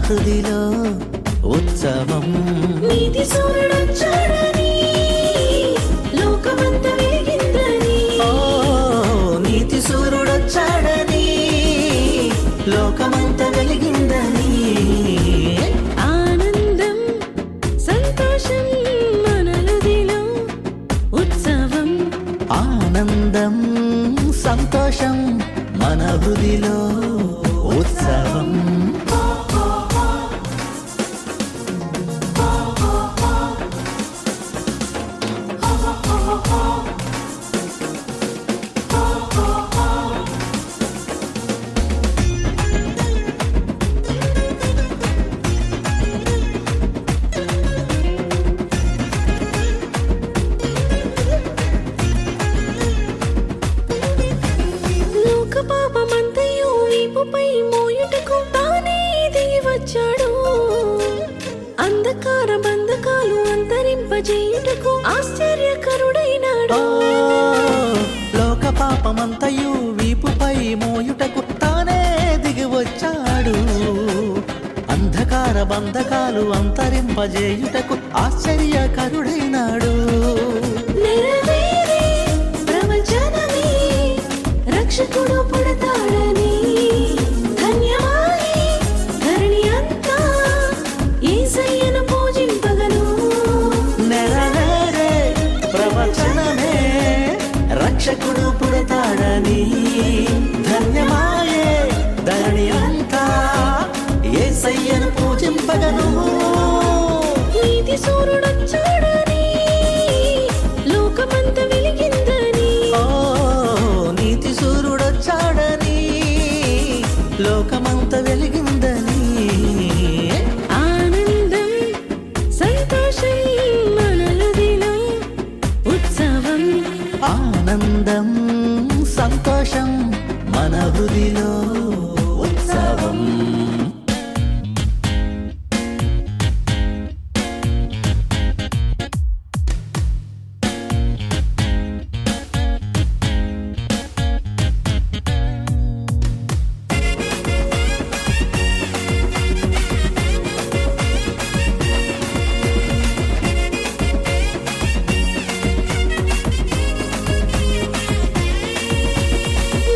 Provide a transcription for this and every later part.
హృదిలో ఉత్సవం. నీతి సూర్యుడొచ్చాడని లోకమంతా వెలిగిందని. ఓ నీతి సూర్యుడొచ్చాడని లోకమంతా వెలిగిందని. ఆనందం సంతోషం మన హృదిలో ఉత్సవం. ఆనందం సంతోషం మన హృదిలో ఉత్సవం. లోక పాపమంతయు వీపుపై మోయుటకు తానే దిగి వచ్చాడు. అంధకార బంధకాలు అంతరింపజేయుటకు ఆశ్చర్యకరుడైనాడు. లోక పాపమంతయు వీపుపై మోయుటకు తానే దిగి వచ్చాడు. అంధకార బంధకాలు అంతరింపజేయుటకు ఆశ్చర్యకరుడైనాడు. నెరవేరే ప్రవచనమే రక్షకుడు పుడతాడని. ధన్యమాయే ధరణి అంతా యేసయ్యను పూజింపగను. నెరవేరే ప్రవచనమే రక్షకుడు పుడతాడని. ధన్యమాయే ధరణి అంతా యేసయ్యను పూజింపగను. నీతి సూర్యుడొచ్చాడని లోకమంతా వెలిగిందని. ఓ నీతి సూర్యుడొచ్చాడని లోకమంతా వెలిగిందని. ఆనందం సంతోషం మన హృదిలో ఉత్సవం. ఆనందం సంతోషం మన హృదిలో ఉత్సవం.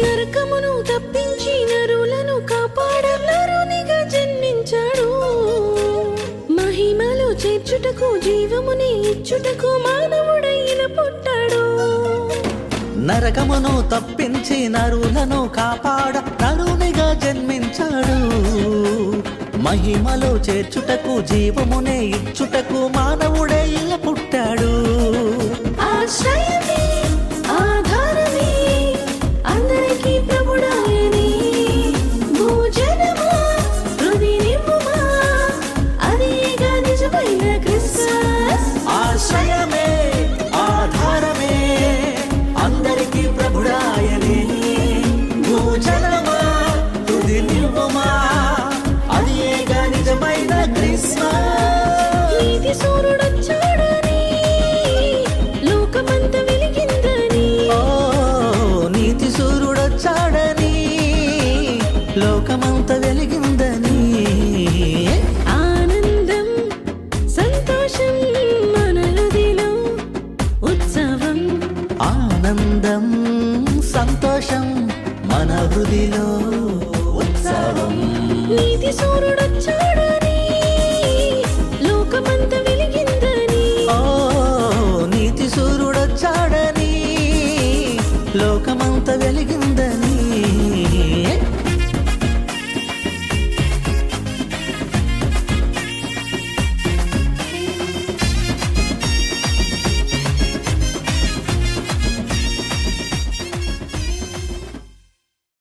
నరకమును తప్పించి నరులను కాపాడ నరునిగా జన్మించాడు. మహిమలో చేర్చుటకు జీవముని ఇచ్చుటకు మానవుడైన పుట్టాడు. నరకమును తప్పించి నరులను కాపాడ నరునిగా జన్మించాడు. మహిమలో చేర్చుటకు జీవమునే ఇచ్చుటకు మానవుడే ఇలా పుట్టాడు. ఆశ్రయమే ఆధారమే అందరికీ ప్రభుడాయనే. భోజనమా హృది నింపుమా అదేగా నిజమైన క్రిస్మస్. ఆశ్రయమే ఆధారమే అందరికీ ప్రభుడాయనే. భూజనమా తుది నివ్వమా అది ఏగా నిజమైన క్రిస్మస్. నీతి సూర్యుడొచ్చాడని లోకమంతా వెలిగిందని. ఓ నీతి సూర్యుడొచ్చాడని లోకమంతా వెలిగిందని. ఆనందం సంతోషం మన హృదిలో ఉత్సవం. ఆనందం సంతోషం మన హృదిలో ఉత్సవం. నీతి సూర్యుడొచ్చాడు